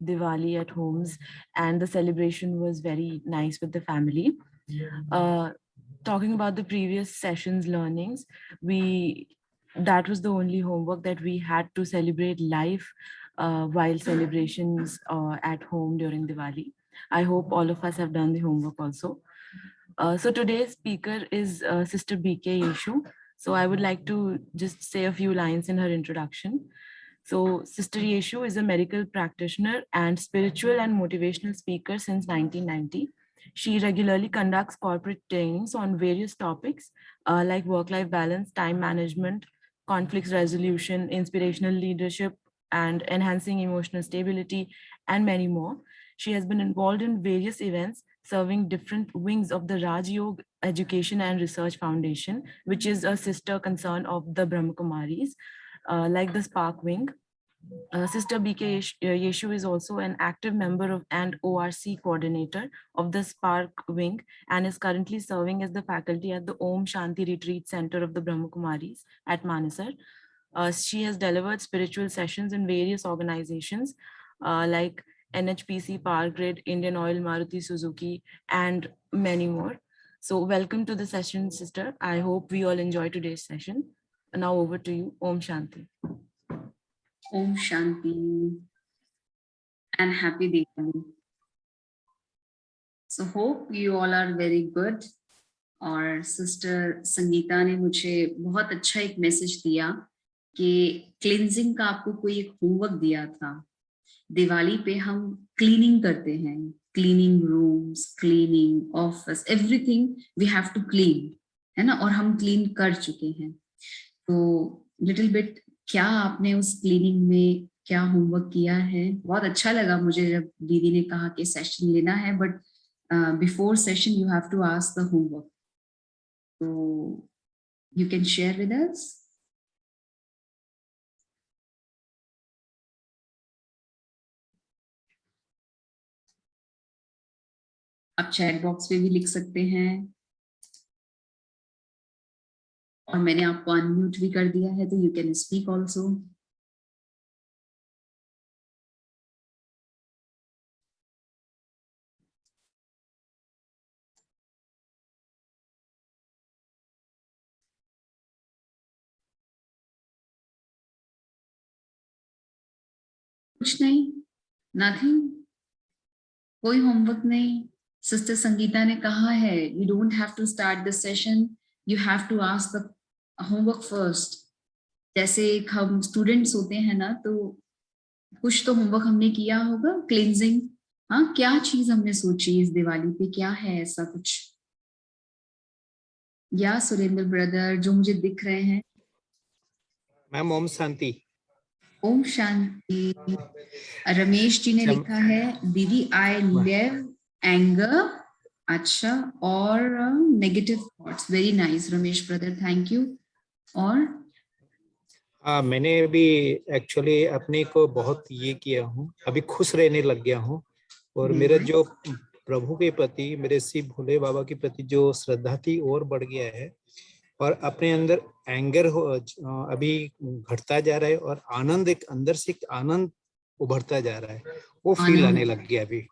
Diwali at homes, and the celebration was very nice with the family. Talking about the previous session's learnings, that was the only homework that we had to celebrate life while celebrations at home during Diwali. I hope all of us have done the homework also. So today's speaker is Sister BK Yeshu. So I would like to just say a few lines in her introduction. So Sister Yeshu is a medical practitioner and spiritual and motivational speaker since 1990. She regularly conducts corporate trainings on various topics like work-life balance, time management, conflict resolution, inspirational leadership, and enhancing emotional stability, and many more. She has been involved in various events serving different wings of the Raj Yoga Education and Research Foundation, which is a sister concern of the Brahma Kumaris, like the Spark Wing. Sister BK Yeshu is also an active member of and ORC coordinator of the Spark Wing and is currently serving as the faculty at the Om Shanti Retreat Center of the Brahma Kumaris at Manesar. She has delivered spiritual sessions in various organizations like NHPC, Power Grid, Indian Oil, Maruti Suzuki, and many more. So welcome to the session, sister. I hope we all enjoy today's session. Now over to you. Om Shanti. Om Shanti and happy Diwali. So hope you all are very good. और sister Sangeeta ने मुझे बहुत अच्छा एक message दिया कि cleansing का आपको कोई एक होमवर्क दिया था. दिवाली पे हम क्लीनिंग करते हैं, cleaning rooms, cleaning office, everything we have to clean, है ना, और हम क्लीन कर चुके हैं. तो लिटिल बिट क्या आपने उस क्लीनिंग में क्या होमवर्क किया है? बहुत अच्छा लगा मुझे जब दीदी ने कहा कि सेशन लेना है, but before session you have to ask the homework. तो you can share with us. आप चैट बॉक्स पे भी लिख सकते हैं और मैंने आपको अनम्यूट भी कर दिया है, तो यू कैन स्पीक ऑल्सो. कुछ नहीं, नथिंग, कोई होमवर्क नहीं. सिस्टर संगीता ने कहा है you don't have to start this session, you have to ask the homework first. जैसे हम स्टूडेंट्स होते हैं ना, तो कुछ तो होमवर्क हमने किया होगा. क्लींजिंग, हाँ, क्या चीज हमने सोची इस दिवाली पे, क्या है ऐसा कुछ? या सुरेंद्र ब्रदर जो मुझे दिख रहे हैं. मैम ओम शांति. ओम शांति. रमेश जी ने लिखा है दीदी आई लिव एंगर. अच्छा, और negative thoughts. Very nice Ramesh brother, thank you. और मैंने भी एक्चुअली अपने को बहुत ये किया हूँ, अभी खुश रहने लग गया हूँ. और मेरा जो प्रभु के प्रति, मेरे शिव भोले बाबा के प्रति जो श्रद्धा थी और बढ़ गया है. और अपने अंदर एंगर अभी घटता जा रहा है और आनंद, एक अंदर से एक आनंद उभरता जा रहा है, वो फील आने लग गया अभी.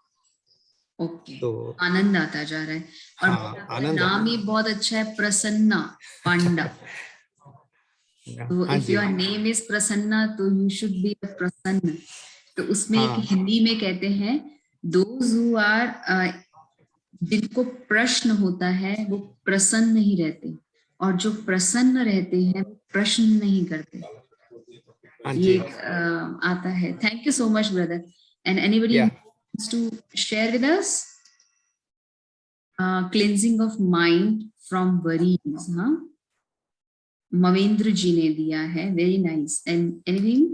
ओके, तो आनंद आता जा रहा है. और हाँ, आनंद. नाम ही बहुत अच्छा है, प्रसन्ना पांडा. तो if your name is Prasanna, तो यू शुड बी प्रसन्न. तो उसमें एक हिंदी में कहते हैं दोज हु आर, जिनको प्रश्न होता है वो प्रसन्न नहीं रहते, और जो प्रसन्न रहते हैं वो प्रश्न नहीं करते. ये आता है. Thank you so much brother. And anybody wants to share with us cleansing of mind from worries? हाँ, मवेंद्र जी ने दिया है. Very nice. And anything?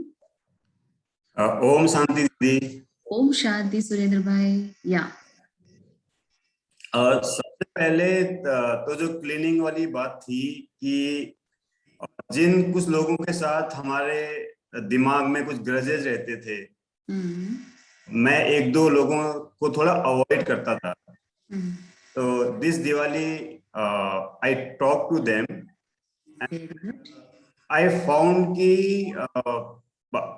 ओम शांति दीदी. ओम शांति सुरेंद्र भाई. या सबसे पहले तो जो क्लीनिंग वाली बात थी कि जिन कुछ लोगों के साथ हमारे दिमाग में कुछ ग्रजेज रहते थे, मैं एक दो लोगों को थोड़ा अवॉइड करता था. तो this Diwali I talk to them. I found कि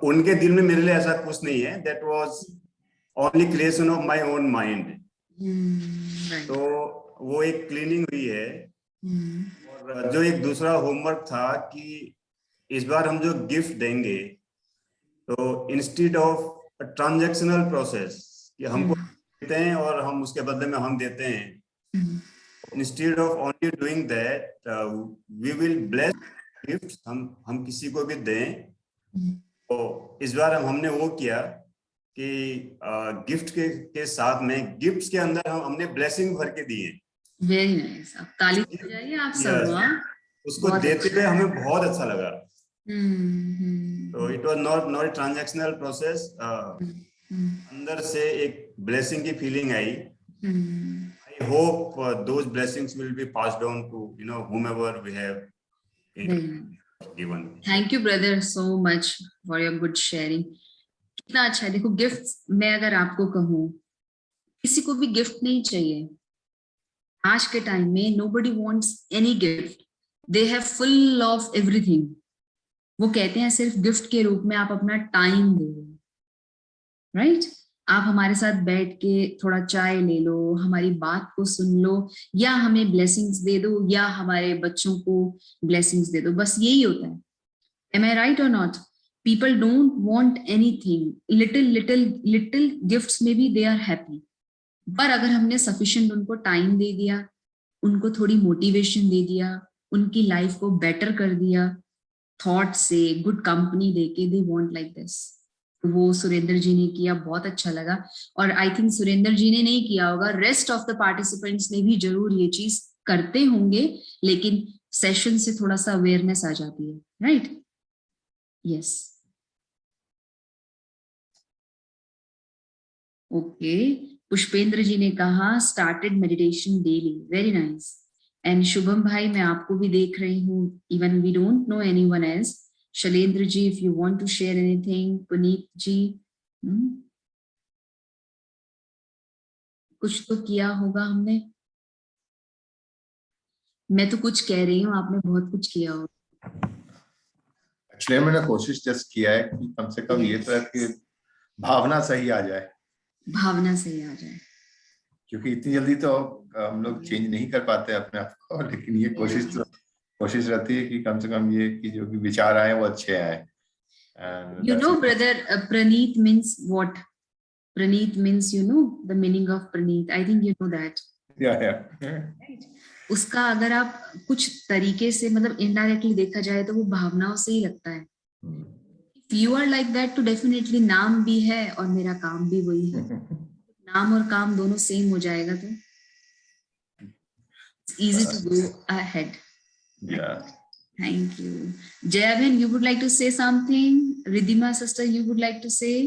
उनके दिल में मेरे लिए ऐसा कुछ नहीं है. That was only creation of my own mind. right. तो वो एक क्लीनिंग हुई है। और जो एक दूसरा होमवर्क था कि इस बार हम जो गिफ्ट देंगे, तो इंस्टेड ऑफ ट्रांजैक्शनल प्रोसेस कि हमको देते हैं और हम उसके बदले में हम देते हैं, instead of only doing that we will bless gift, हम किसी को भी दें। तो इस बार हमने वो किया कि गिफ्ट के साथ में गिफ्ट्स के अंदर हमने ब्लेसिंग भर के दिए। वेरी नाइस, अब ताली बजाइए आप सब। Yes. वाह, उसको बहुत देते अच्छा। हुए हमें बहुत अच्छा लगा। हम्म, तो it was not transactional process. अंदर से एक ब्लेसिंग की फीलिंग आई। I hope those blessings will be passed on to whomever we have given. Thank you brother so much for your good sharing. कितना अच्छा है। देखो गिफ्ट, मैं अगर आपको कहूँ, किसी को भी गिफ्ट नहीं चाहिए आज के टाइम में। nobody wants any gift, they have full of everything। वो कहते हैं सिर्फ गिफ्ट के रूप में आप अपना टाइम दे दो, राइट? आप हमारे साथ बैठ के थोड़ा चाय ले लो, हमारी बात को सुन लो, या हमें ब्लेसिंग्स दे दो, या हमारे बच्चों को ब्लेसिंग्स दे दो, बस यही होता है। Am I right or not? People don't want anything. Little gifts maybe they are happy. पर अगर हमने sufficient उनको टाइम दे दिया, उनको थोड़ी मोटिवेशन दे दिया, उनकी लाइफ को बेटर कर दिया, थॉट से, गुड कंपनी देके, दे वांट लाइक दिस। वो सुरेंद्र जी ने किया, बहुत अच्छा लगा। और आई थिंक सुरेंद्र जी ने नहीं किया होगा, रेस्ट ऑफ द पार्टिसिपेंट्स ने भी जरूर ये चीज करते होंगे, लेकिन सेशन से थोड़ा सा अवेयरनेस आ जाती है, right? Yes, okay. Pushpendra ji ने कहा started meditation daily, very nice. And Shubham भाई, मैं आपको भी देख रही हूँ, even we don't know anyone else. Shailendra ji, if you want to share anything. Puneet ji, कुछ तो किया होगा हमने। मैं तो कुछ कह रही हूँ, आपने बहुत कुछ किया होगा। एक्चुअली मैंने कोशिश जस्ट किया है कि कम से कम ये तो है कि भावना सही आ जाए, भावना सही आ जाए, क्योंकि इतनी जल्दी तो हम लोग चेंज नहीं कर पाते अपने आप को, लेकिन ये कोशिश रहती है कि कम से कम ये कि जो भी विचार आए वो अच्छे आए। You know brother, Praneet means what? Praneet means, you know the meaning of Praneet. I think you know that. Yeah. उसका अगर आप कुछ तरीके से, मतलब इनडायरेक्टली देखा जाए तो वो भावनाओं से ही लगता है। If you are like that, तो डेफिनेटली नाम भी है और मेरा काम भी वही है। नाम और काम दोनों सेम हो जाएगा तो it's easy to go ahead. Yeah. Thank you. Jayaben, you would like to say something? Ridhima sister, you would like to say?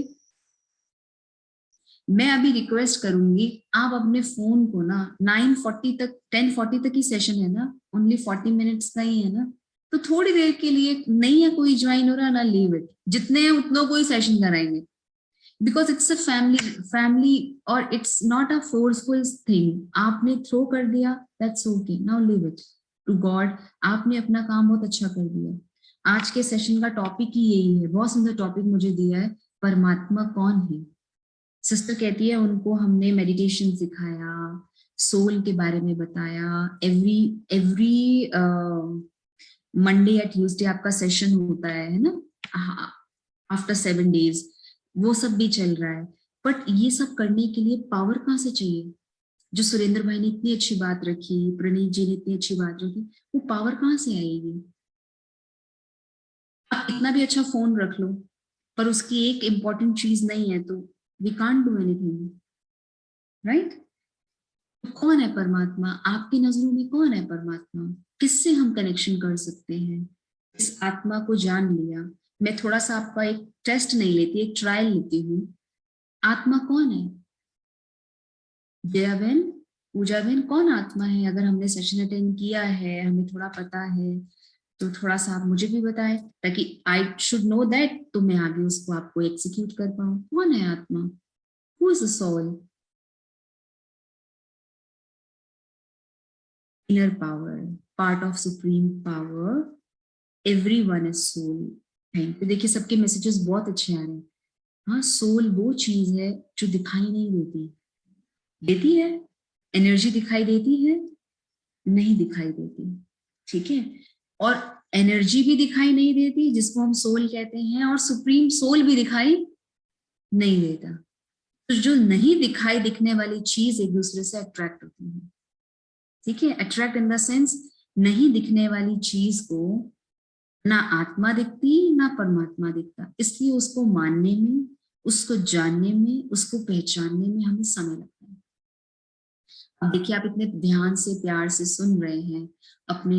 मैं अभी रिक्वेस्ट करूंगी, आप अपने फोन को ना 9:40 तक, 10:40 तक ही सेशन है ना, ओनली 40 मिनट्स का ही है ना, तो थोड़ी देर के लिए, नहीं है कोई ज्वाइन हो रहा ना, लीव इट, जितने हैं उतनों को ही सेशन कराएंगे, बिकॉज इट्स अ फैमिली और it's not a forceful thing. आपने थ्रो कर दिया, that's okay, now leave it to God. आपने अपना काम बहुत अच्छा कर दिया। आज के सेशन का टॉपिक ही यही है, बहुत सुंदर टॉपिक मुझे दिया है, परमात्मा कौन है। सिस्टर कहती है उनको हमने मेडिटेशन सिखाया, सोल के बारे में बताया। एवरी मंडे या ट्यूसडे आपका सेशन होता है ना, आफ्टर 7 days, वो सब भी चल रहा है। बट ये सब करने के लिए पावर कहाँ से चाहिए? जो सुरेंद्र भाई ने इतनी अच्छी बात रखी, प्रणीत जी ने इतनी अच्छी बात रखी, वो पावर कहाँ से आएगी? आप इतना भी अच्छा फोन रख लो, पर उसकी एक इंपॉर्टेंट चीज नहीं है, तो we can't do anything, right? कौन है परमात्मा? आपकी नजरों में कौन है परमात्मा? किससे हम कनेक्शन कर सकते हैं? इस आत्मा को जान लिया। मैं थोड़ा सा आपका एक टेस्ट नहीं लेती, एक ट्रायल लेती हूँ। आत्मा कौन है? जया बहन, पूजा बहन, कौन आत्मा है? अगर हमने सेशन अटेंड किया है, हमें थोड़ा पता है, तो थोड़ा सा आप मुझे भी बताएं, ताकि आई शुड नो दैट, तो मैं आगे उसको आपको एक्सिक्यूट कर पाऊं। कौन है आत्मा? Who is the soul? Inner power, part of supreme power, everyone is soul. Thank you. देखिए सबके मैसेजेस बहुत अच्छे आ रहे हैं। हाँ, सोल वो चीज है जो दिखाई नहीं देती, देती है एनर्जी, दिखाई देती है, नहीं दिखाई देती, ठीक है। और एनर्जी भी दिखाई नहीं देती जिसको हम सोल कहते हैं, और सुप्रीम सोल भी दिखाई नहीं देता। तो जो नहीं दिखाई दिखने वाली चीज एक दूसरे से अट्रैक्ट होती है, ठीक है। अट्रैक्ट इन द सेंस नहीं दिखने वाली चीज को ना आत्मा दिखती ना परमात्मा दिखता, इसलिए उसको मानने में, उसको जानने में, उसको पहचानने में हमें समय लगता है। अब देखिए, आप इतने ध्यान से प्यार से सुन रहे हैं, अपने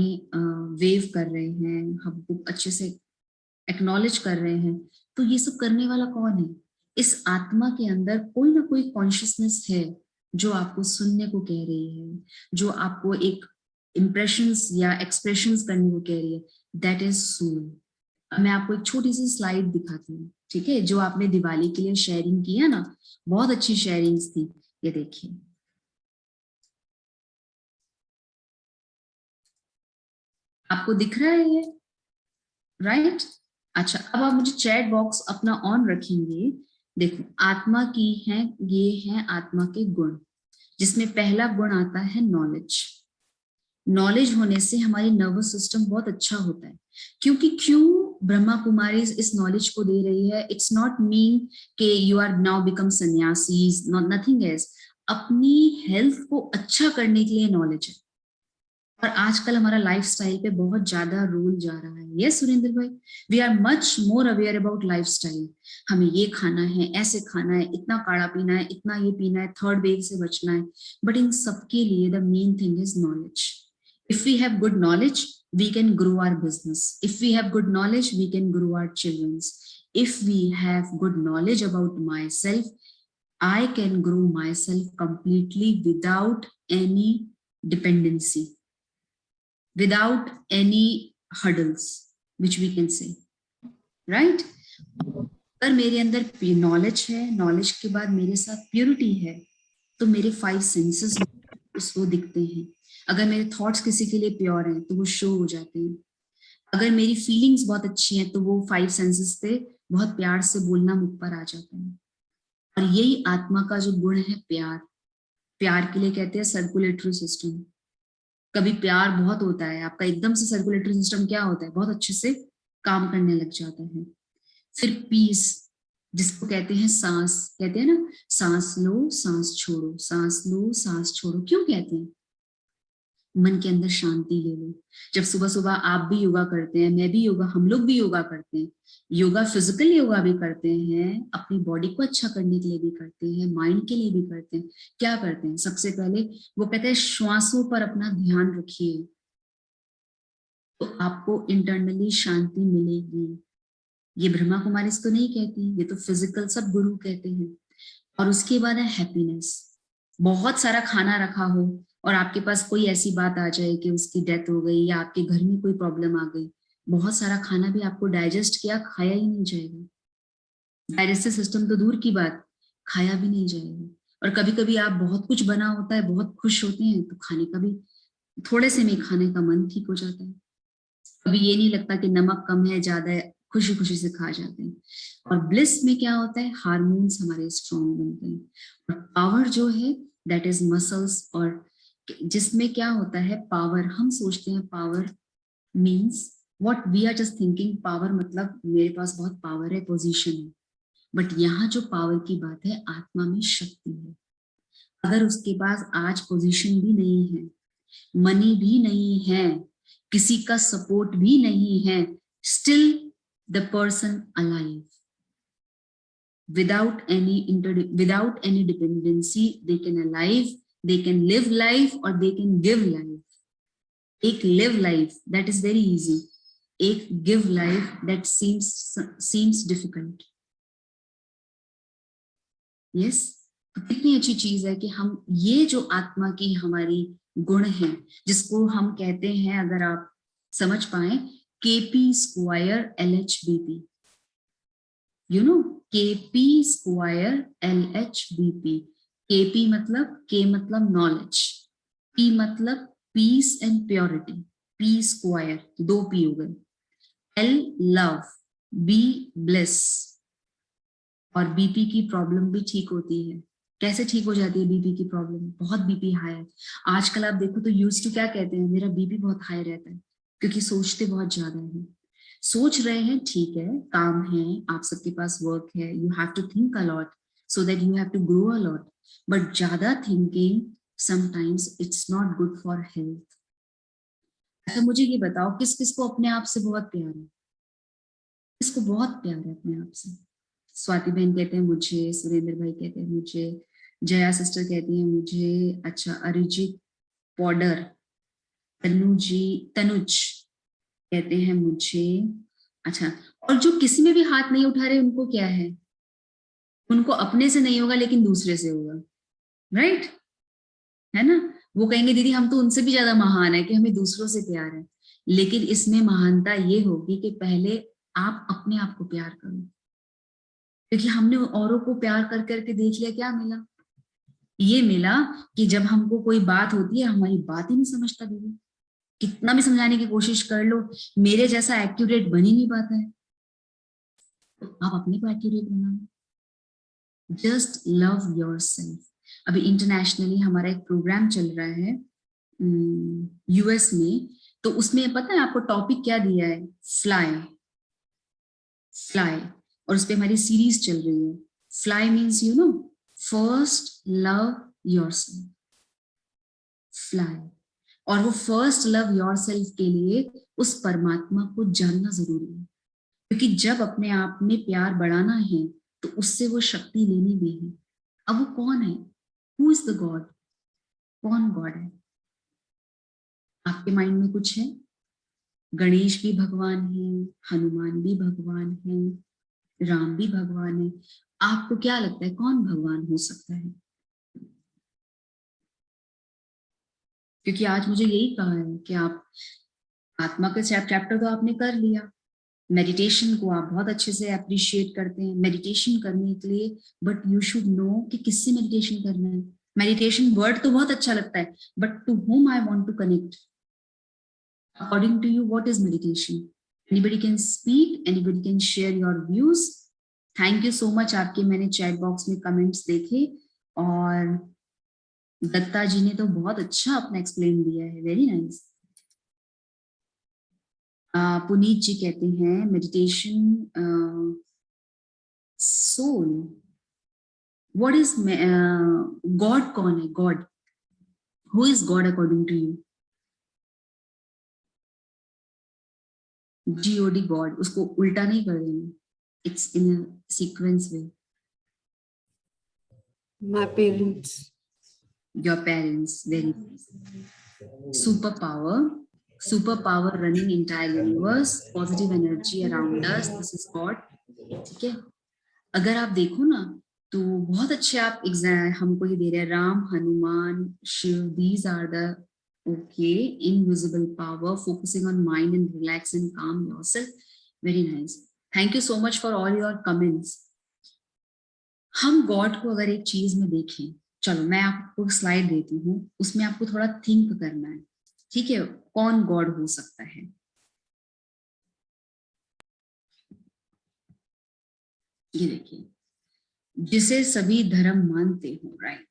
वेव कर रहे हैं, हमको अच्छे से एक्नॉलेज कर रहे हैं, तो ये सब करने वाला कौन है? इस आत्मा के अंदर कोई ना कोई कॉन्शियसनेस है जो आपको सुनने को कह रही है, जो आपको एक इम्प्रेशंस या एक्सप्रेशंस करने को कह रही है, दैट इज सोल। मैं आपको एक छोटी सी स्लाइड दिखाती हूँ, ठीक है, जो आपने दिवाली के लिए शेयरिंग किया ना, बहुत अच्छी शेयरिंग्स थी। ये देखिए, आपको दिख रहा है ये, राइट? अच्छा, अब आप मुझे चैट बॉक्स अपना ऑन रखेंगे। देखो, आत्मा की है, ये है आत्मा के गुण, जिसमें पहला गुण आता है नॉलेज। नॉलेज होने से हमारी नर्वस सिस्टम बहुत अच्छा होता है, क्योंकि क्यों ब्रह्मा कुमारी इस नॉलेज को दे रही है? इट्स नॉट मीन कि यू आर नाउ बिकम सन्यासीज, नथिंग एल्स। अपनी हेल्थ को अच्छा करने के लिए नॉलेज है। और आजकल हमारा लाइफस्टाइल पे बहुत ज्यादा रोल जा रहा है। यस सुरेंद्र भाई, we are much more aware about lifestyle. हमें ये खाना है, ऐसे खाना है, इतना काढ़ा पीना है, इतना ये पीना है, थर्ड वेव से बचना है। बट इन सबके लिए the main thing is knowledge. If we have good knowledge, we can grow our business. If we have good knowledge, we can grow our children's. If we have good knowledge about myself, I can grow myself completely without any dependency, without any hurdles, which we can say, right? अगर मेरे अंदर knowledge है, knowledge के बाद मेरे साथ purity है, तो मेरे 5 सेंसेस उसको दिखते हैं। अगर मेरे थॉट्स किसी के लिए प्योर हैं तो वो शो हो जाते हैं। अगर मेरी फीलिंग्स बहुत अच्छी हैं तो वो 5 सेंसेस पे बहुत प्यार से बोलना मुख पर आ जाता है। और यही आत्मा का जो गुण है, प्यार। प्यार के लिए कहते हैं सर्कुलेटरी सिस्टम। कभी प्यार बहुत होता है आपका, एकदम से सर्कुलेटरी सिस्टम क्या होता है, बहुत अच्छे से काम करने लग जाता है। फिर पीस, जिसको कहते हैं सांस, कहते हैं ना, सांस लो सांस छोड़ो, सांस लो सांस छोड़ो। क्यों कहते हैं? मन के अंदर शांति ले लो। जब सुबह सुबह आप भी योगा करते हैं, मैं भी योगा, हम लोग भी योगा करते हैं, योगा फिजिकल योगा भी करते हैं, अपनी बॉडी को अच्छा करने के लिए भी करते हैं, माइंड के लिए भी करते हैं। क्या करते हैं? सबसे पहले वो कहते हैं श्वासों पर अपना ध्यान रखिए, तो आपको इंटरनली शांति मिलेगी। ये ब्रह्मा कुमारी इसको नहीं कहती, ये तो फिजिकल सब गुरु कहते हैं। और उसके बाद है हैप्पीनेस। बहुत सारा खाना रखा हो और आपके पास कोई ऐसी बात आ जाए कि उसकी डेथ हो गई या आपके घर में कोई प्रॉब्लम आ गई, बहुत सारा खाना भी आपको डाइजेस्ट किया, खाया ही नहीं जाएगा। डाइजेस्टिव सिस्टम तो दूर की बात, खाया भी नहीं जाएगा। और कभी कभी आप बहुत कुछ बना होता है, बहुत खुश होते हैं, तो खाने का भी, थोड़े से में खाने का मन ठीक हो जाता है। कभी ये नहीं लगता कि नमक कम है ज्यादा है, खुशी खुशी से खा जाते हैं। और ब्लिस में क्या होता है? हार्मोन्स हमारे स्ट्रॉन्ग बनते हैं। और पावर जो है दैट इज मसल्स, और जिसमें क्या होता है पावर, हम सोचते हैं power means what we are just thinking, power मतलब मेरे पास बहुत पावर है, पोजीशन है। बट यहाँ जो पावर की बात है, आत्मा में शक्ति है। अगर उसके पास आज पोजीशन भी नहीं है, मनी भी नहीं है, किसी का सपोर्ट भी नहीं है, still the person alive without any dependency, they can alive, they can live life, or they can give life. एक live life that is very easy, एक give life that seems difficult. Yes, तो कितनी अच्छी चीज है कि हम ये जो आत्मा की हमारी गुण है, जिसको हम कहते हैं, अगर आप समझ पाए, KP square LHBP, you know, KP square LHBP। KP मतलब, K मतलब नॉलेज, P मतलब peace and purity, P square 2 P हो गए, L लव, B ब्लिस, और बीपी की प्रॉब्लम भी ठीक होती है। कैसे ठीक हो जाती है बीपी की प्रॉब्लम? बहुत बीपी हाई है आजकल, आप देखो तो यूज टू क्या कहते हैं, मेरा बीपी बहुत हाई रहता है, क्योंकि सोचते बहुत ज्यादा है। सोच रहे हैं ठीक है, काम है, आप सबके पास वर्क है, you have to think a lot so that you have to grow a lot, but ज्यादा thinking sometimes it's not good for health. अच्छा मुझे ये बताओ, किस किस को अपने आप से बहुत प्यार है? किसको बहुत प्यार है अपने आप से? स्वाति बहन कहते हैं मुझे, सुरेंद्र भाई कहते हैं मुझे, जया सिस्टर कहती है मुझे, अच्छा अरिजीत पॉडर, तनुज कहते हैं मुझे। अच्छा, और जो किसी में भी हाथ नहीं उठा रहे उनको क्या है? उनको अपने से नहीं होगा लेकिन दूसरे से होगा, राइट? है ना? वो कहेंगे दीदी हम तो उनसे भी ज्यादा महान है कि हमें दूसरों से प्यार है, लेकिन इसमें महानता ये होगी कि पहले आप अपने आप को प्यार करो, क्योंकि हमने औरों को प्यार कर करके देख लिया, क्या मिला? ये मिला कि जब हमको कोई बात होती है हमारी बात ही नहीं समझता दीदी, कितना भी समझाने की कोशिश कर लो, मेरे जैसा एक्यूरेट बन ही नहीं पाता है। तो आप अपने को एक्यूरेट बनाओ, जस्ट लव योरसेल्फ। अभी इंटरनेशनली हमारा एक प्रोग्राम चल रहा है यूएस में, तो उसमें पता है आपको टॉपिक क्या दिया है? फ्लाई। फ्लाई, और उस पर हमारी सीरीज चल रही है। Fly means you know, first love yourself. Fly, और वो फर्स्ट लव योरसेल्फ के लिए उस परमात्मा को जानना जरूरी है, क्योंकि जब अपने आप में प्यार बढ़ाना है तो उससे वो शक्ति लेनी भी है। अब वो कौन है? Who is the God? कौन गॉड है? आपके माइंड में कुछ है? गणेश भी भगवान है, हनुमान भी भगवान है, राम भी भगवान है। आपको क्या लगता है कौन भगवान हो सकता है? क्योंकि आज मुझे यही कहा है कि आप आत्मा का चैप्टर तो आपने कर लिया, मेडिटेशन को आप बहुत अच्छे से अप्रिशिएट करते हैं मेडिटेशन करने के लिए, बट यू शुड नो कि किससे मेडिटेशन करना है। मेडिटेशन वर्ड तो बहुत अच्छा लगता है, but to whom I want to connect? According to you, what is meditation? Anybody can speak, anybody can share your views. Thank you so much। आपके मैंने चैट बॉक्स में कमेंट्स देखे, और दत्ता जी ने तो बहुत अच्छा अपना एक्सप्लेन दिया है, वेरी नाइस। पुनीत जी कहते हैं meditation soul. What is God? कौन है God? Who is God according to you? GOD God, उसको उल्टा नहीं कर देना, it's in a sequence way. My parents. Your parents, very nice. Super power running entire universe, positive energy around us, this is God। ठीक है, अगर आप देखो ना तो बहुत अच्छे आप एग्जाम हमको ये दे रहे हैं, Ram, Hanuman, Shiv, these are the okay invisible power focusing on mind and relax and calm yourself, very nice। thank you so much for all your comments। हम गॉड को अगर एक चीज में देखें, चलो मैं आपको स्लाइड देती हूँ, उसमें आपको थोड़ा थिंक करना है, ठीक है? कौन गॉड हो सकता है? ये देखिए, जिसे सभी धर्म मानते हो, राइट?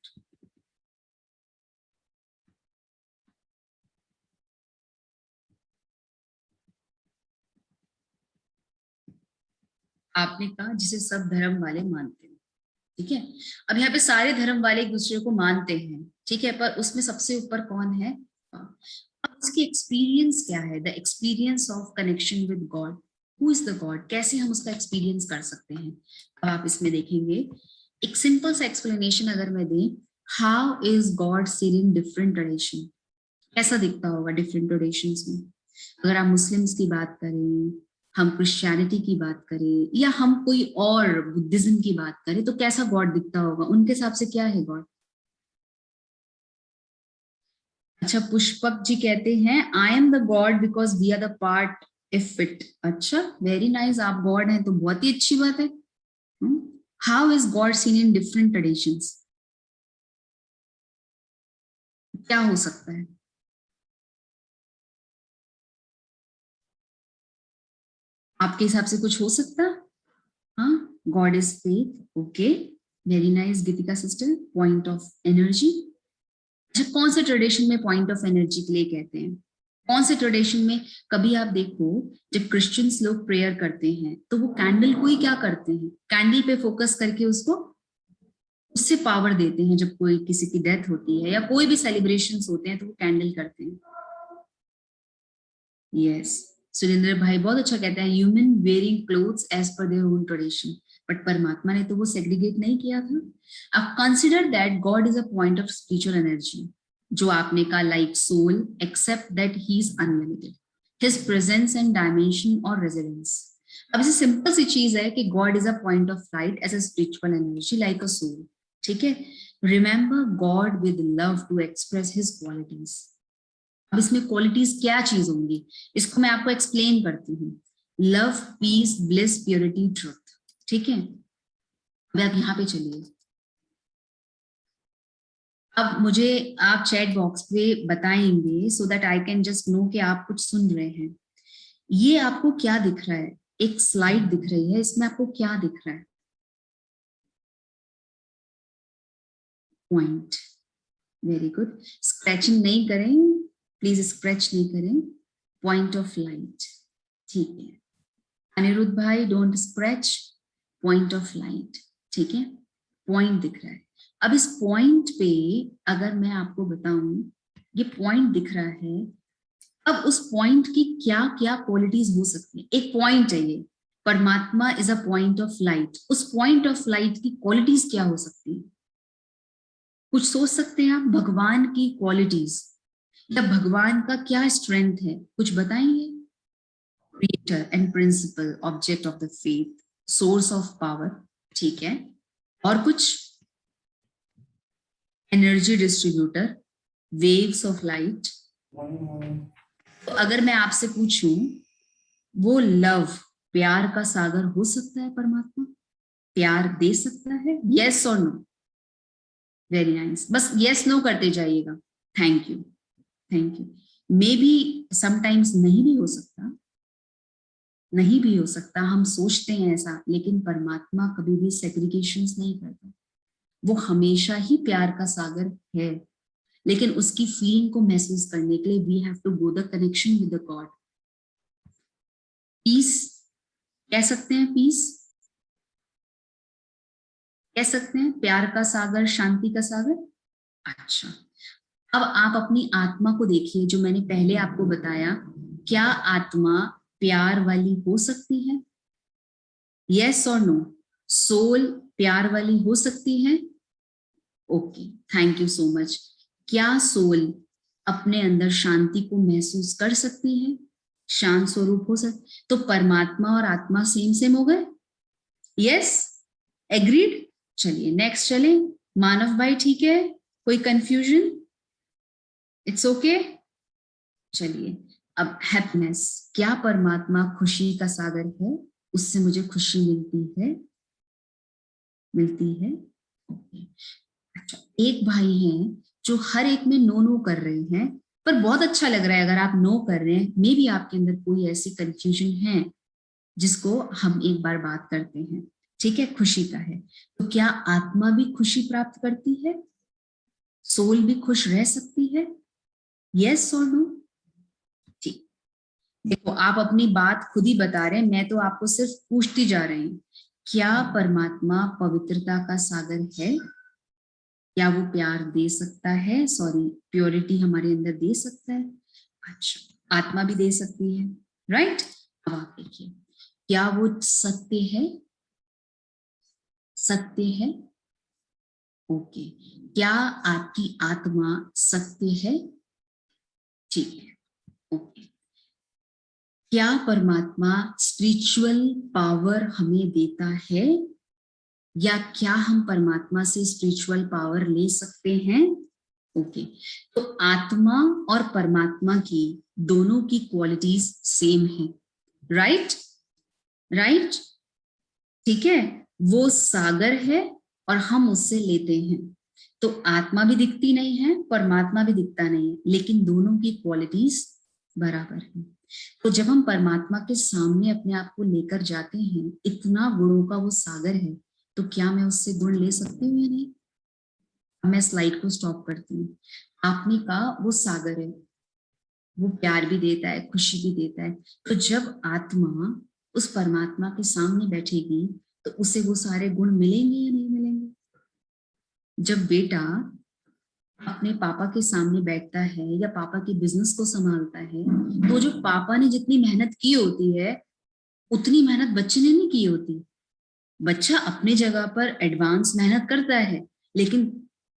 आपने कहा जिसे सब धर्म वाले मानते हैं, ठीक है? अब यहाँ पे सारे धर्म वाले एक दूसरे को मानते हैं, ठीक है, पर उसमें सबसे ऊपर कौन है? अब उसकी एक्सपीरियंस क्या है? The experience of connection with God. Who is the God? कैसे हम उसका एक्सपीरियंस कर सकते हैं? अब आप इसमें देखेंगे, एक सिंपल सा एक्सप्लेनेशन अगर मैं दें, how is God seen in different tradition? कैसा दिखता होगा डिफरेंट ट्रेडिशंस में? अगर आप मुस्लिम्स की बात करें, हम क्रिश्चियनिटी की बात करें, या हम कोई और बुद्धिज्म की बात करें, तो कैसा गॉड दिखता होगा? उनके हिसाब से क्या है गॉड? अच्छा, पुष्पक जी कहते हैं I am the God because we are the part if it. अच्छा, वेरी नाइस, आप गॉड हैं तो बहुत ही अच्छी बात है। How is God seen in different traditions? क्या हो सकता है? आपके हिसाब से कुछ हो सकता है? हाँ, God is faith, okay, very nice Geetika sister. Point of energy, अच्छा कौन से ट्रेडिशन में पॉइंट ऑफ एनर्जी के लिए कहते हैं? कौन से ट्रेडिशन में? कभी आप देखो जब क्रिश्चियंस लोग प्रेयर करते हैं तो वो कैंडल को ही क्या करते हैं, कैंडल पे फोकस करके उसको उससे पावर देते हैं। जब कोई किसी की डेथ होती है या कोई भी सेलिब्रेशंस होते हैं तो वो कैंडल करते हैं। यस, सुरेंद्र भाई बहुत अच्छा कहते हैं, human wearing clothes as per their own tradition, but परमात्मा ने तो वो सेग्रीगेट नहीं किया था। अब consider that God is a point of spiritual energy, जो आपने कहा like soul, except that he is unlimited, his presence and dimension और रेजिडेंस। अब इसे सिंपल सी चीज है कि God is a point of light as a spiritual energy like a soul, ठीक है। Remember God with love to express his qualities. अब इसमें क्वालिटीज क्या चीज होंगी, इसको मैं आपको एक्सप्लेन करती हूँ। Love, peace, bliss, purity, truth, ठीक है। अब आप यहाँ पे चलिए, अब मुझे आप चैट बॉक्स पे बताएंगे so that I can just know कि आप कुछ सुन रहे हैं। ये आपको क्या दिख रहा है? एक स्लाइड दिख रही है, इसमें आपको क्या दिख रहा है? Point, very good. स्क्रैचिंग नहीं करें प्लीज, स्क्रैच नहीं करें। पॉइंट ऑफ लाइट, ठीक है। अनिरुद्ध भाई don't scratch, point of light, ठीक है। पॉइंट दिख रहा है। अब इस पॉइंट पे अगर मैं आपको बताऊं, ये पॉइंट दिख रहा है, अब उस पॉइंट की क्या क्या क्वालिटीज हो सकती है? एक पॉइंट है ये, परमात्मा is a point of light, उस पॉइंट ऑफ लाइट की क्वालिटीज क्या हो सकती है? कुछ सोच सकते हैं आप? भगवान की क्वालिटीज या भगवान का क्या स्ट्रेंथ है, कुछ बताएंगे? Creator and principal, object of the faith, source of power, ठीक है। और कुछ? Energy distributor, waves of light. तो अगर मैं आपसे पूछूं, वो लव, प्यार का सागर हो सकता है परमात्मा? प्यार दे सकता है? यस और नो? वेरी नाइस, बस यस नो करते जाइएगा। Thank you, thank you. May be sometimes नहीं भी हो सकता, नहीं भी हो सकता, हम सोचते हैं ऐसा, लेकिन परमात्मा कभी भी सेग्रीगेशंस नहीं करता। वो हमेशा ही प्यार का सागर है, लेकिन उसकी फीलिंग को महसूस करने के लिए we have to go the connection with the God. Peace कह सकते हैं, पीस कह सकते हैं, प्यार का सागर, शांति का सागर। अच्छा, अब आप अपनी आत्मा को देखिए, जो मैंने पहले आपको बताया, क्या आत्मा प्यार वाली हो सकती है? यस और नो? सोल प्यार वाली हो सकती है? Okay, thank you so much. क्या सोल अपने अंदर शांति को महसूस कर सकती है? शांत स्वरूप हो सकती? तो परमात्मा और आत्मा सेम सेम हो गए? Yes, agreed. चलिए नेक्स्ट चले। मानव भाई ठीक है, कोई कंफ्यूजन? It's okay. चलिए अब हैप्पीनेस, क्या परमात्मा खुशी का सागर है? उससे मुझे खुशी मिलती है, मिलती है। ओके, अच्छा, एक भाई हैं जो हर एक में नो नो कर रहे हैं, पर बहुत अच्छा लग रहा है अगर आप नो कर रहे हैं। मे बी आपके अंदर कोई ऐसी कंफ्यूजन है जिसको हम एक बार बात करते हैं, ठीक है। खुशी का है, तो क्या आत्मा भी खुशी प्राप्त करती है? सोल भी खुश रह सकती है? यस और नो? ठीक, देखो आप अपनी बात खुद ही बता रहे हैं, मैं तो आपको सिर्फ पूछती जा रही हूँ। क्या परमात्मा पवित्रता का सागर है? क्या वो प्यार दे सकता है? सॉरी, प्योरिटी हमारे अंदर दे सकता है? अच्छा, आत्मा भी दे सकती है, राइट। अब आप देखिए, क्या वो सत्य है? सत्य है, ओके। क्या आपकी आत्मा सत्य है? ठीक है, ओके। क्या परमात्मा स्पिरिचुअल पावर हमें देता है, या क्या हम परमात्मा से स्पिरिचुअल पावर ले सकते हैं? ओके, तो आत्मा और परमात्मा की दोनों की क्वालिटीज सेम है, राइट? राइट, ठीक है। वो सागर है और हम उससे लेते हैं, तो आत्मा भी दिखती नहीं है, परमात्मा भी दिखता नहीं है, लेकिन दोनों की क्वालिटीज बराबर है। तो जब हम परमात्मा के सामने अपने आप को लेकर जाते हैं, इतना गुणों का वो सागर है, तो क्या मैं उससे गुण ले सकती हूँ या नहीं? मैं स्लाइड को स्टॉप करती हूँ। आपने कहा वो सागर है, वो प्यार भी देता है, खुशी भी देता है। तो जब आत्मा उस परमात्मा के सामने बैठेगी तो उसे वो सारे गुण मिलेंगे या नहीं मिलेंगे? जब बेटा अपने पापा के सामने बैठता है या पापा के बिजनेस को संभालता है, तो जो पापा ने जितनी मेहनत की होती है उतनी मेहनत बच्चे ने नहीं की होती। बच्चा अपने जगह पर एडवांस मेहनत करता है, लेकिन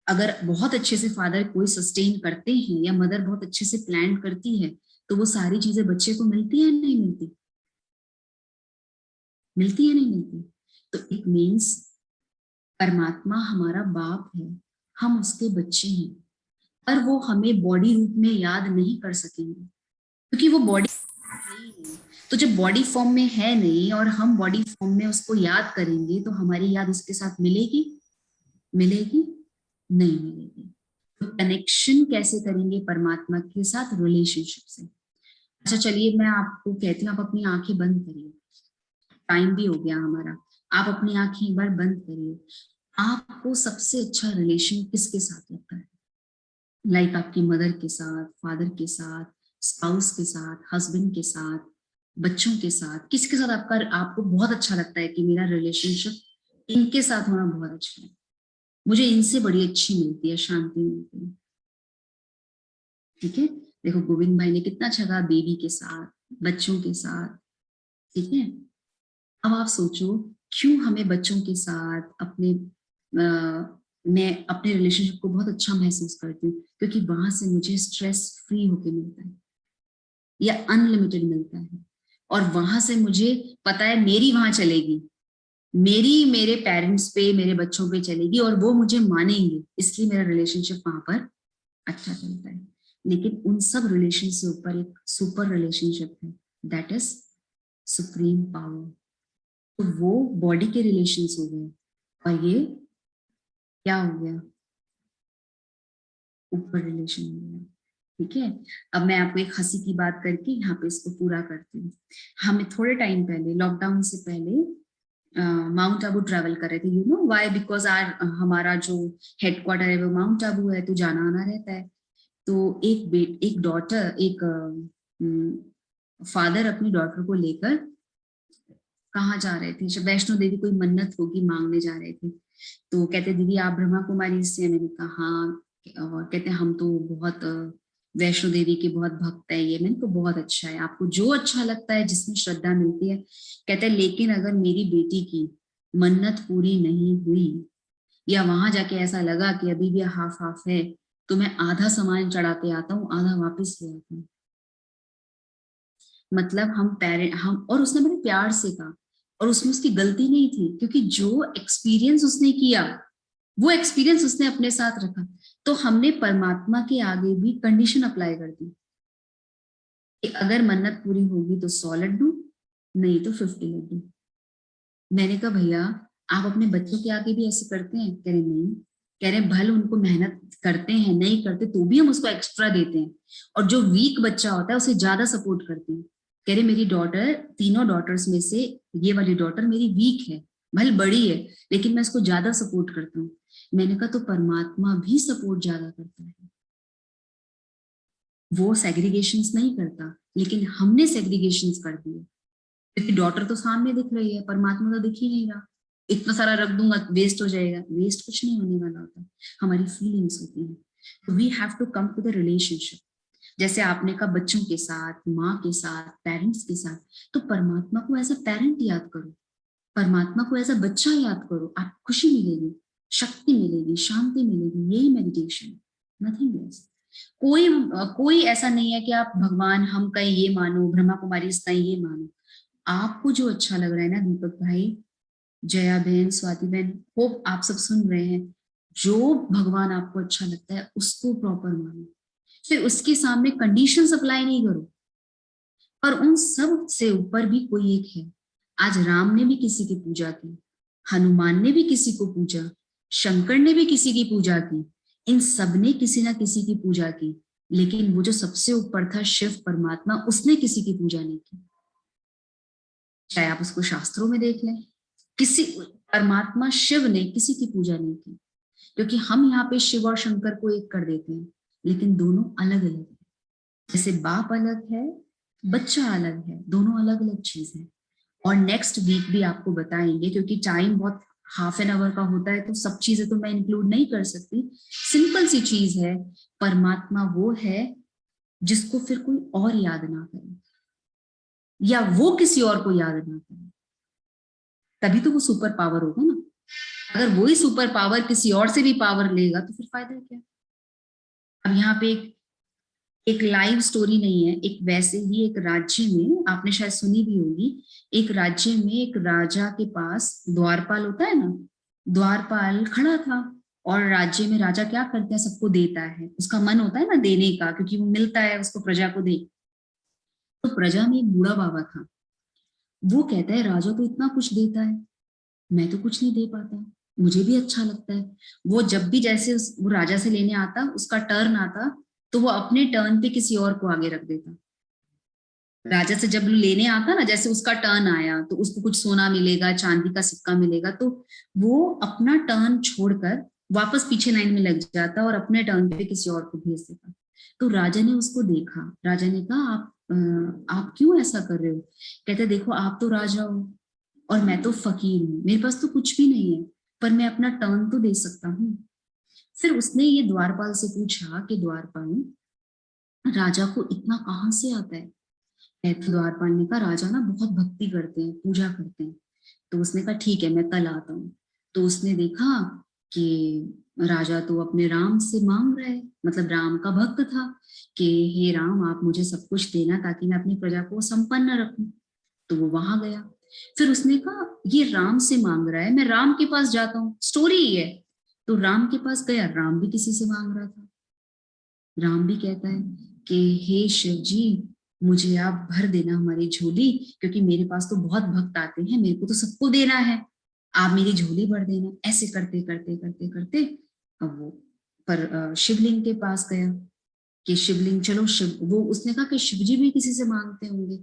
अगर बहुत अच्छे से फादर कोई सस्टेन करते हैं या मदर बहुत अच्छे से प्लान करती है, तो वो सारी चीजें बच्चे को मिलती है नहीं मिलती? मिलती है नहीं मिलती? तो इट मीन्स परमात्मा हमारा बाप है, हम उसके बच्चे हैं, पर वो हमें बॉडी रूप में याद नहीं कर सकेंगे क्योंकि वो बॉडी नहीं। तो जब बॉडी फॉर्म में है नहीं और हम बॉडी फॉर्म में उसको याद करेंगे तो हमारी याद उसके साथ मिलेगी? मिलेगी? नहीं मिलेगी। तो कनेक्शन कैसे करेंगे परमात्मा के साथ? रिलेशनशिप से। अच्छा चलिए मैं आपको कहती हूँ, आप अपनी आंखें बंद करिए, टाइम भी हो गया हमारा। आप अपनी आंखें एक बार बंद करिए। आपको सबसे अच्छा रिलेशन किसके साथ लगता है? लाइक आपकी मदर के साथ, फादर के साथ, स्पाउस के साथ, हस्बैंड के साथ, बच्चों के साथ, किसके साथ आपको बहुत अच्छा लगता है कि मेरा रिलेशनशिप इनके साथ होना बहुत अच्छा है, मुझे इनसे बड़ी अच्छी मिलती है, शांति मिलती है। ठीक है, देखो गोविंद भाई ने कितना अच्छा कहा, बेबी के साथ, बच्चों के साथ। ठीक है, अब आप सोचो क्यों हमें बच्चों के साथ मैं अपने रिलेशनशिप को बहुत अच्छा महसूस करती हूँ? क्योंकि वहां से मुझे स्ट्रेस फ्री होके मिलता है या अनलिमिटेड मिलता है, और वहां से मुझे पता है मेरी वहां चलेगी, मेरे पेरेंट्स पे, मेरे बच्चों पे चलेगी और वो मुझे मानेंगे, इसलिए मेरा रिलेशनशिप वहां पर अच्छा चलता है। लेकिन उन सब रिलेशन से ऊपर एक सुपर रिलेशनशिप है, दैट इज सुप्रीम पावर। तो वो बॉडी के रिलेशंस हो गए और ये क्या हो गया? ऊपर रिलेशन हो गया। ठीक है, अब मैं आपको एक हंसी की बात करके यहाँ पे इसको पूरा करती हूँ। हमें थोड़े टाइम पहले, लॉकडाउन से पहले माउंट आबू ट्रैवल कर रहे थे। You know why? बिकॉज हमारा जो हेडक्वार्टर है वो माउंट आबू है, तो जाना आना रहता है। तो एक फादर अपनी डॉटर को लेकर कहाँ जा रहे थे? वैष्णो देवी कोई मन्नत होगी, मांगने जा रहे थे। तो कहते दीदी आप ब्रह्मा कुमारी से? मैंने कहा हाँ। और कहते हम तो बहुत वैष्णो देवी के बहुत भक्त है ये। मैंने कहा बहुत अच्छा है, आपको जो अच्छा लगता है, जिसमें श्रद्धा मिलती है। कहते लेकिन अगर मेरी बेटी की मन्नत पूरी नहीं हुई या वहां जाके ऐसा लगा कि अभी भी हाफ हाफ है, तो मैं आधा सामान चढ़ाते आता हूँ, आधा वापस ले आता हूँ। मतलब हम, और उसने बड़े प्यार से कहा, और उसमें उसकी गलती नहीं थी, क्योंकि जो एक्सपीरियंस उसने किया वो एक्सपीरियंस उसने अपने साथ रखा। तो हमने परमात्मा के आगे भी कंडीशन अप्लाई कर दी कि अगर मन्नत पूरी होगी तो 100 लड्डू, नहीं तो 50 लड्डू। मैंने कहा भैया आप अपने बच्चों के आगे भी ऐसे करते हैं? कह रहे नहीं। कह रहे भले उनको मेहनत करते हैं, नहीं करते तो भी हम उसको एक्स्ट्रा देते हैं, और जो वीक बच्चा होता है उसे ज्यादा सपोर्ट करते हैं। कह रहे मेरी डॉटर, तीनों डॉटर्स में से ये वाली डॉटर मेरी वीक है, भले बड़ी है, लेकिन मैं इसको ज्यादा सपोर्ट करता हूँ। मैंने कहा तो परमात्मा भी सपोर्ट ज्यादा करता है, वो सेग्रीगेशंस नहीं करता, लेकिन हमने सेग्रीगेशंस कर दिए। क्योंकि डॉटर तो सामने दिख रही है, परमात्मा तो दिख ही नहीं रहा। इतना सारा रख दूंगा वेस्ट हो जाएगा, वेस्ट कुछ नहीं होने वाला होता, हमारी फीलिंग्स होती है। तो we have to come to the relationship. जैसे आपने कहा बच्चों के साथ, माँ के साथ, पेरेंट्स के साथ, तो परमात्मा को एज अ पेरेंट याद करो, परमात्मा को एज अ बच्चा याद करो, आपको खुशी मिलेगी, शक्ति मिलेगी, शांति मिलेगी। यही मेडिटेशन, नथिंग एल्स। कोई ऐसा नहीं है कि आप भगवान हम कहीं ये मानो, ब्रह्मा कुमारी कहीं ये मानो। आपको जो अच्छा लग रहा है ना दीपक भाई, जया बहन, स्वाति बहन, होप आप सब सुन रहे हैं, जो भगवान आपको अच्छा लगता है उसको प्रॉपर मानो। फिर उसके सामने कंडीशंस अप्लाई नहीं करो। और उन सब से ऊपर भी कोई एक है। आज राम ने भी किसी की पूजा की, हनुमान ने भी किसी को पूजा, शंकर ने भी किसी की पूजा की, इन सब ने किसी ना किसी की पूजा की, लेकिन वो जो सबसे ऊपर था शिव परमात्मा, उसने किसी की पूजा नहीं की। चाहे आप उसको शास्त्रों में देख लें, किसी परमात्मा शिव ने किसी की पूजा नहीं की, क्योंकि हम यहाँ पे शिव और शंकर को एक कर देते हैं, लेकिन दोनों अलग अलग है। जैसे बाप अलग है, बच्चा अलग है, दोनों अलग अलग चीज है। और नेक्स्ट वीक भी आपको बताएंगे, क्योंकि टाइम बहुत हाफ एन आवर का होता है, तो सब चीजें तो मैं इंक्लूड नहीं कर सकती। सिंपल सी चीज है, परमात्मा वो है जिसको फिर कोई और याद ना करे, या वो किसी और को याद ना करे, तभी तो वो सुपर पावर होगा ना। अगर वही सुपर पावर किसी और से भी पावर लेगा तो फिर फायदा क्या। अब यहाँ पे एक लाइव स्टोरी नहीं है, एक वैसे ही एक राज्य में, आपने शायद सुनी भी होगी, एक राज्य में एक राजा के पास द्वारपाल होता है ना, द्वारपाल खड़ा था। और राज्य में राजा क्या करते हैं, सबको देता है, उसका मन होता है ना देने का, क्योंकि वो मिलता है उसको प्रजा को दे। तो प्रजा में एक बूढ़ा बाबा था, वो कहता है राजा तो इतना कुछ देता है, मैं तो कुछ नहीं दे पाता, मुझे भी अच्छा लगता है। वो जब भी जैसे वो राजा से लेने आता, उसका टर्न आता, तो वो अपने टर्न पे किसी और को आगे रख देता। राजा से जब लेने आता ना, जैसे उसका टर्न आया तो उसको कुछ सोना मिलेगा, चांदी का सिक्का मिलेगा, तो वो अपना टर्न छोड़कर वापस पीछे लाइन में लग जाता और अपने टर्न पे किसी और को भेज देता। तो राजा ने उसको देखा, राजा ने कहा आप क्यों ऐसा कर रहे हो। कहते देखो आप तो राजा हो और मैं तो फकीर हूँ, मेरे पास तो कुछ भी नहीं है, पर मैं अपना टर्न तो दे सकता हूँ। फिर उसने ये द्वारपाल से पूछा कि द्वारपाल, राजा को इतना कहाँ से आता है। द्वारपाल ने कहा राजा ना बहुत भक्ति करते हैं, पूजा करते हैं। तो उसने कहा ठीक है मैं कल आता हूँ। तो उसने देखा कि राजा तो अपने राम से मांग रहा है, मतलब राम का भक्त था, कि हे राम आप मुझे सब कुछ देना ताकि मैं अपनी प्रजा को संपन्न रखूं। तो वो वहां गया। फिर उसने कहा ये राम से मांग रहा है, मैं राम के पास जाता हूँ, स्टोरी ही है। तो राम के पास गया, राम भी किसी से मांग रहा था। राम भी कहता है कि हे शिव जी मुझे आप भर देना हमारी झोली, क्योंकि मेरे पास तो बहुत भक्त आते हैं, मेरे को तो सबको देना है, आप मेरी झोली भर देना। ऐसे करते करते करते करते अब वो पर शिवलिंग के पास गया कि शिवलिंग चलो शिव, वो उसने कहा कि शिव जी भी किसी से मांगते होंगे।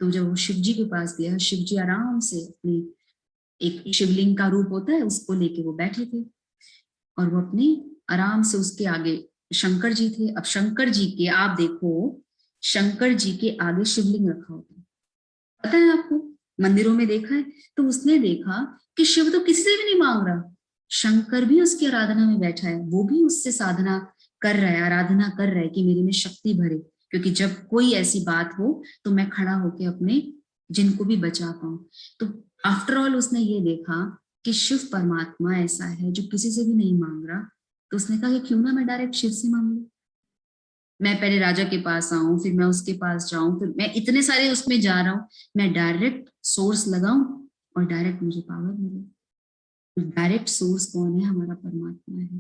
तो जब वो शिव जी के पास गया, शिव जी आराम से अपनी एक शिवलिंग का रूप होता है उसको लेके वो बैठे थे, और वो अपने आराम से उसके आगे शंकर जी थे। अब शंकर जी के आप देखो, शंकर जी के आगे शिवलिंग रखा होता है, पता है आपको, मंदिरों में देखा है। तो उसने देखा कि शिव तो किसी से भी नहीं मांग रहा, शंकर भी उसकी आराधना में बैठा है, वो भी उससे साधना कर रहा है, आराधना कर रहा है कि मेरे में शक्ति भरे, क्योंकि जब कोई ऐसी बात हो तो मैं खड़ा होके अपने जिनको भी बचा पाऊं। तो आफ्टर ऑल उसने ये देखा कि शिव परमात्मा ऐसा है जो किसी से भी नहीं मांग रहा। तो उसने कहा कि क्यों ना मैं डायरेक्ट शिव से मांग लूं, मैं पहले राजा के पास आऊं, फिर मैं उसके पास जाऊं, फिर मैं इतने सारे उसमें जा रहा हूं, मैं डायरेक्ट सोर्स लगाऊं और डायरेक्ट मुझे पावर मिले। डायरेक्ट सोर्स कौन है, हमारा परमात्मा है।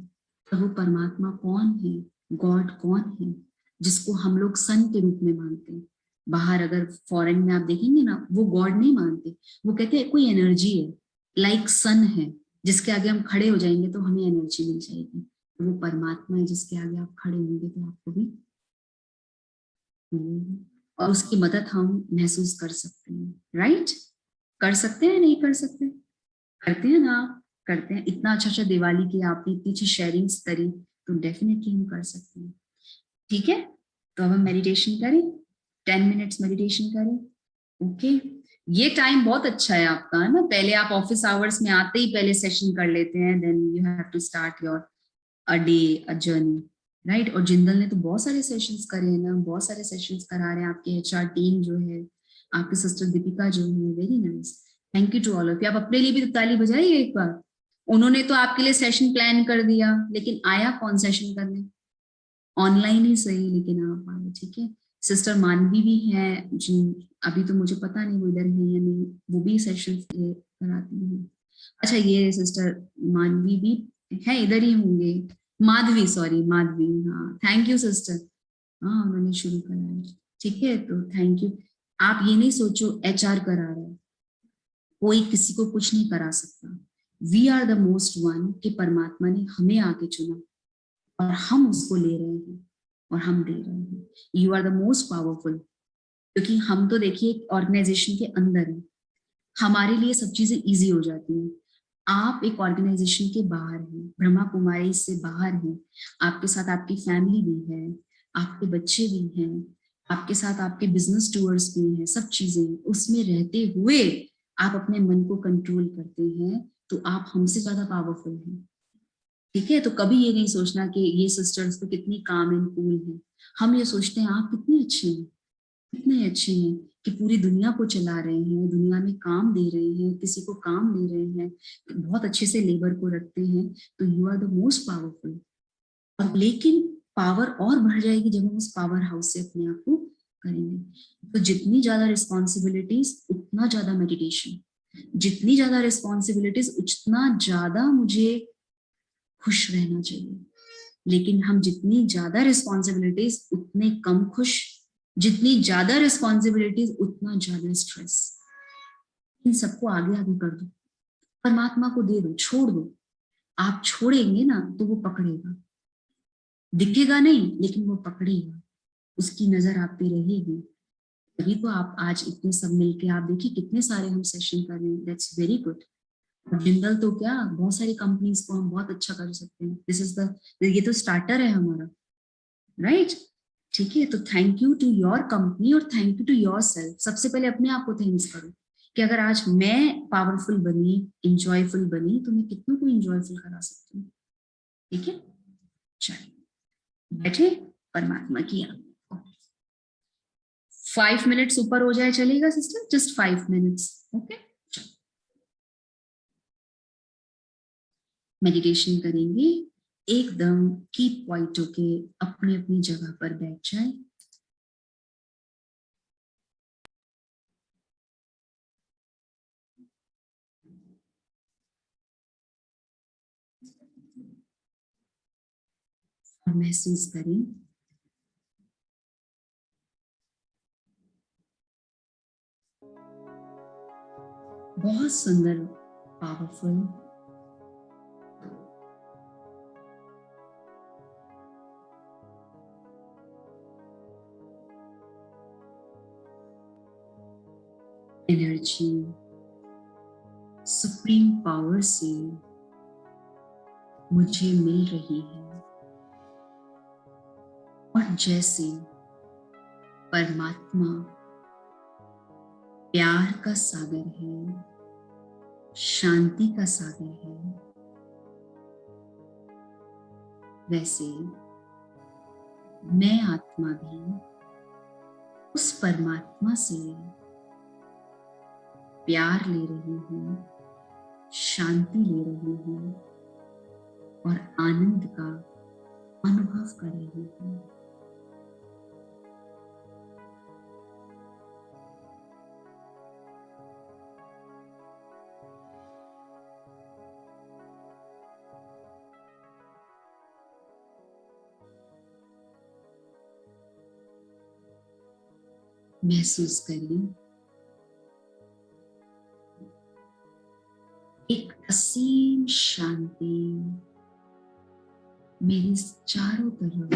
तो वो परमात्मा कौन है, गॉड कौन है, जिसको हम लोग सन के रूप में मानते हैं। बाहर अगर फॉरेन में आप देखेंगे ना, वो गॉड नहीं मानते, वो कहते हैं कोई एनर्जी है, लाइक सन है, जिसके आगे हम खड़े हो जाएंगे तो हमें एनर्जी मिल जाएगी। तो वो परमात्मा है जिसके आगे आप खड़े होंगे तो आपको भी मिलेगी, और उसकी मदद हम महसूस कर सकते हैं। राइट, कर सकते हैं नहीं कर सकते, करते हैं ना, करते हैं। इतना अच्छा दिवाली की आपने इतनी अच्छी शेयरिंग्स करी, तो डेफिनेटली हम कर सकते हैं। ठीक है, तो अब हम मेडिटेशन करें, 10 मिनट्स मेडिटेशन करें। ओके, ये टाइम बहुत अच्छा है आपका, है ना। पहले आप ऑफिस आवर्स में आते ही पहले सेशन कर लेते हैं, then you have to start your a day, a journey, right. और जिंदल ने तो बहुत सारे सेशंस करे हैं ना, बहुत सारे सेशंस करा रहे हैं। आपके एचआर टीम जो है, आपकी सिस्टर दीपिका जो है, very nice, thank you to all of you. आप अपने लिए भी तो ताली बजाइए एक बार। उन्होंने तो आपके लिए सेशन प्लान कर दिया, लेकिन आया कौन सेशन करने, ऑनलाइन ही सही, लेकिन आप आए। ठीक है, सिस्टर मानवी भी है, जिन अभी तो मुझे पता नहीं वो इधर है या नहीं, वो भी सेशन कराती हैं। अच्छा, ये सिस्टर मानवी भी है, इधर ही होंगे, माधवी, सॉरी माधवी, हाँ थैंक यू सिस्टर, हाँ उन्होंने शुरू करा है। ठीक है, तो थैंक यू। आप ये नहीं सोचो एचआर करा रहा है, कोई किसी को कुछ नहीं करा सकता। We are the most one, कि परमात्मा ने हमें आके चुना और हम उसको ले रहे हैं, और हम दे रहे हैं। You are the most powerful, क्योंकि हम तो देखिए ऑर्गेनाइजेशन के अंदर हैं, हमारे लिए सब चीजें इजी हो जाती हैं। आप एक ऑर्गेनाइजेशन के बाहर हैं, ब्रह्मा कुमारी से बाहर हैं, आपके साथ आपकी फैमिली भी है, आपके बच्चे भी हैं, आपके साथ आपके बिजनेस टूअर्स भी हैं, सब चीजें उसमें रहते हुए आप अपने मन को कंट्रोल करते हैं, तो आप हमसे ज्यादा पावरफुल हैं। ठीक है, तो कभी ये नहीं सोचना कि ये सिस्टर्स तो कितनी काम एंड कूल हैं। हम ये सोचते हैं आप कितने अच्छे हैं, कितने अच्छे हैं कि पूरी दुनिया को चला रहे हैं, दुनिया में काम दे रहे हैं, किसी को काम दे रहे हैं, बहुत अच्छे से लेबर को रखते हैं, तो you are the most powerful. और लेकिन पावर और बढ़ जाएगी जब हम उस पावर हाउस से अपने आप को करेंगे। तो जितनी ज्यादा रिस्पॉन्सिबिलिटीज उतना ज्यादा मेडिटेशन, जितनी ज्यादा रिस्पॉन्सिबिलिटीज उतना ज्यादा मुझे खुश रहना चाहिए। लेकिन हम जितनी ज्यादा रिस्पॉन्सिबिलिटीज उतने कम खुश, जितनी ज्यादा रिस्पॉन्सिबिलिटीज उतना ज्यादा स्ट्रेस। इन सबको आगे आगे कर दो, परमात्मा को दे दो, छोड़ दो। आप छोड़ेंगे ना तो वो पकड़ेगा, दिखेगा नहीं लेकिन वो पकड़ेगा, उसकी नजर आप पे रहेगी। तभी तो आप आज इतने सब मिलके, आप देखिए कितने सारे हम सेशन कर रहे हैं, दैट्स वेरी गुड। जिंदल तो क्या, बहुत सारी कंपनीज को हम बहुत अच्छा कर सकते हैं। दिस इज द, ये तो स्टार्टर है हमारा, राइट? ठीक है, तो thank you to your company और thank you to yourself. सबसे पहले अपने आप को थैंक्स करो कि अगर आज मैं पावरफुल बनी, इंजॉयफुल बनी, तो मैं कितनों को इंजॉयफुल करा सकती हूँ। ठीक है, चलिए बैठे, परमात्मा की 5 मिनट्स ऊपर हो जाए चलेगा sister, just 5 minutes. Okay, meditation करेंगे, एकदम कीप क्वाइट होके अपनी अपनी जगह पर बैठ जाए। और महसूस करें बहुत सुंदर, पावरफुल एनर्जी, सुप्रीम पावर से मुझे मिल रही है। और जैसे परमात्मा प्यार का सागर है, शांति का सागर है, वैसे मैं आत्मा भी उस परमात्मा से प्यार ले रही हूँ, शांति ले रही हूँ और आनंद का अनुभव कर रही हूँ। महसूस करिए एक असीम शांति मेरे चारों तरफ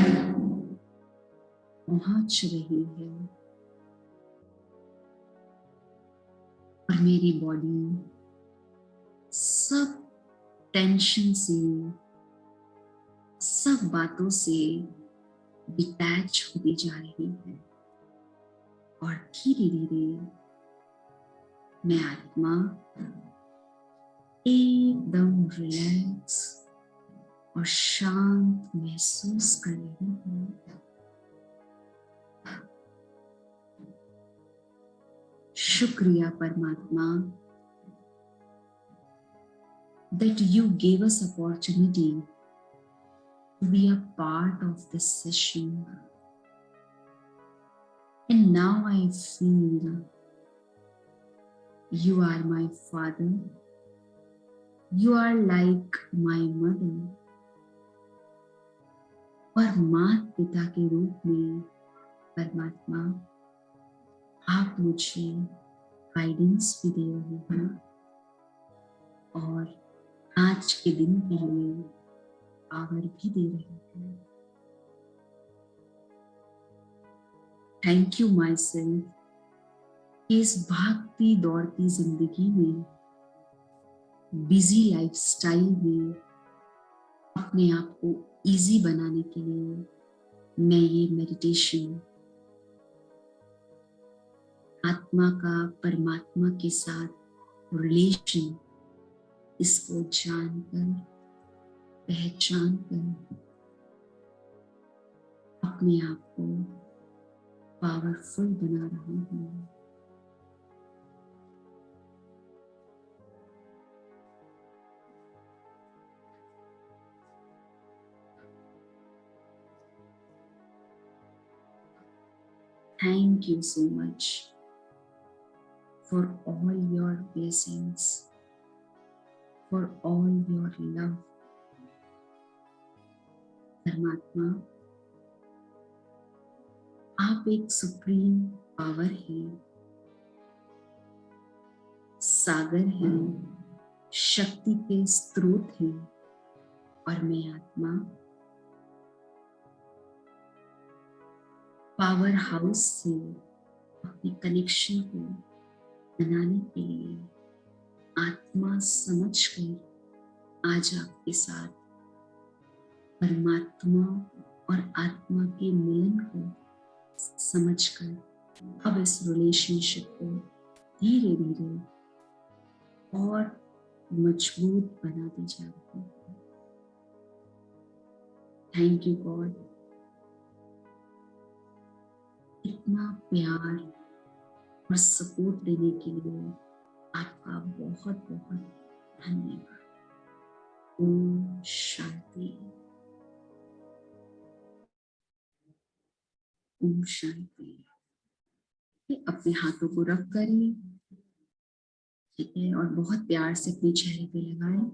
पहुंच रही है और मेरी बॉडी सब टेंशन से, सब बातों से डिटैच होती जा रही है। और धीरे धीरे मैं आत्मा एकदम रिलैक्स और शांत महसूस कर रही हूँ। शुक्रिया परमात्मा that you gave us opportunity to be a part of this session. And now I feel you are my father, you are like my mother. और माता पिता के रूप में परमात्मा आप मुझे गाइडेंस भी दे रहे हैं और आज के दिन के लिए पावर भी दे रहे हैं। Thank you my self. इस भागती दौड़ती जिंदगी में, बिजी लाइफस्टाइल में अपने आप को इजी बनाने के लिए मैं ये मेडिटेशन आत्मा का परमात्मा के साथ रिलेशन, इसको जानकर पहचान कर अपने आप को पावरफुल बना रहा हूँ। Thank you so much for all your blessings, for all your love. परमात्मा, आप एक सुप्रीम पावर है, सागर है, शक्ति के स्रोत है, और मैं आत्मा पावर हाउस से अपने कनेक्शन को बनाने के लिए आत्मा समझकर आज आपके साथ परमात्मा और आत्मा के मिलन को समझकर अब इस रिलेशनशिप को धीरे धीरे और मजबूत बनाते जा रही हूँ। थैंक यू गॉड, इतना प्यार और सपोर्ट देने के लिए आपका बहुत बहुत धन्यवाद। ओम शांति, ओम शांति। अपने हाथों को रख करें, ठीक है, और बहुत प्यार से अपने चेहरे पे लगाएं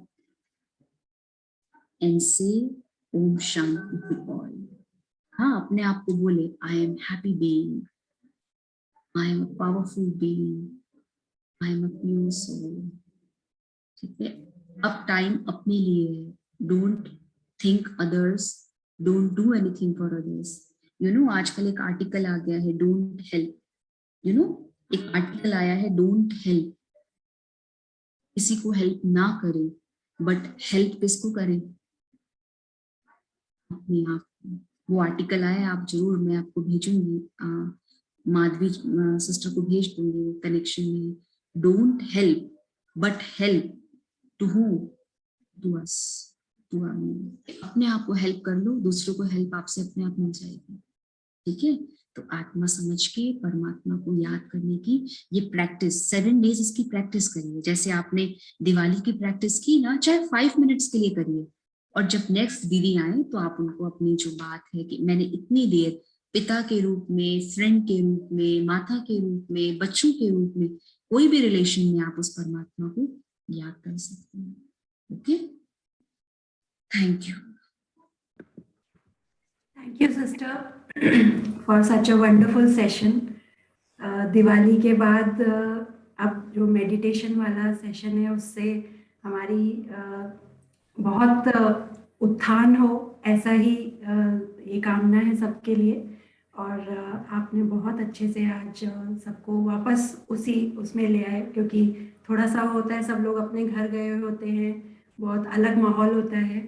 एंड से ओम शांति टू ऑल। हाँ, अपने आप को बोले, I am happy being, I am a powerful being, I am a pure soul. ठीक है, अब टाइम अपने लिए है। Don't think others, don't do anything for others. You know, आजकल एक आर्टिकल आ गया है, डोंट हेल्प। यू नो, एक आर्टिकल आया है, डोंट हेल्प। किसी को हेल्प ना करें, बट हेल्प किसको करें? अपने आप को। वो आर्टिकल आया, आप जरूर, मैं आपको भेजूंगी, माधवी सिस्टर को भेज दूंगी कनेक्शन में। Don't help but help to who? To us, to me. अपने आप को हेल्प कर लो, दूसरों को हेल्प आपसे अपने आप मिल जाएगी। ठीक है, तो आत्मा समझ के परमात्मा को याद करने की ये प्रैक्टिस, 7 डेज इसकी प्रैक्टिस करिए। जैसे आपने दिवाली की प्रैक्टिस की ना, चाहे 5 मिनट्स के लिए करिए, और जब नेक्स्ट दीदी आए तो आप उनको अपनी जो बात है कि मैंने इतनी देर पिता के रूप में, फ्रेंड के रूप में, माता के रूप में, बच्चों के रूप में, कोई भी रिलेशन में आप उस परमात्मा को याद कर सकते हैं। Okay, thank you. Thank you, sister, for such a wonderful session. Diwali के बाद अब जो मेडिटेशन वाला सेशन है, उससे हमारी बहुत उत्थान हो, ऐसा ही ये कामना है सबके लिए। और आपने बहुत अच्छे से आज सबको वापस उसमें ले आए, क्योंकि थोड़ा सा होता है, सब लोग अपने घर गए हुए होते हैं, बहुत अलग माहौल होता है,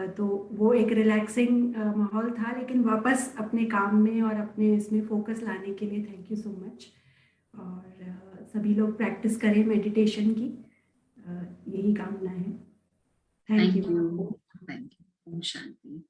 तो वो एक रिलैक्सिंग माहौल था, लेकिन वापस अपने काम में और अपने इसमें फोकस लाने के लिए थैंक यू सो मच। और सभी लोग प्रैक्टिस करें मेडिटेशन की, यही कामना है। Thank you. Thank you. ओम शांति।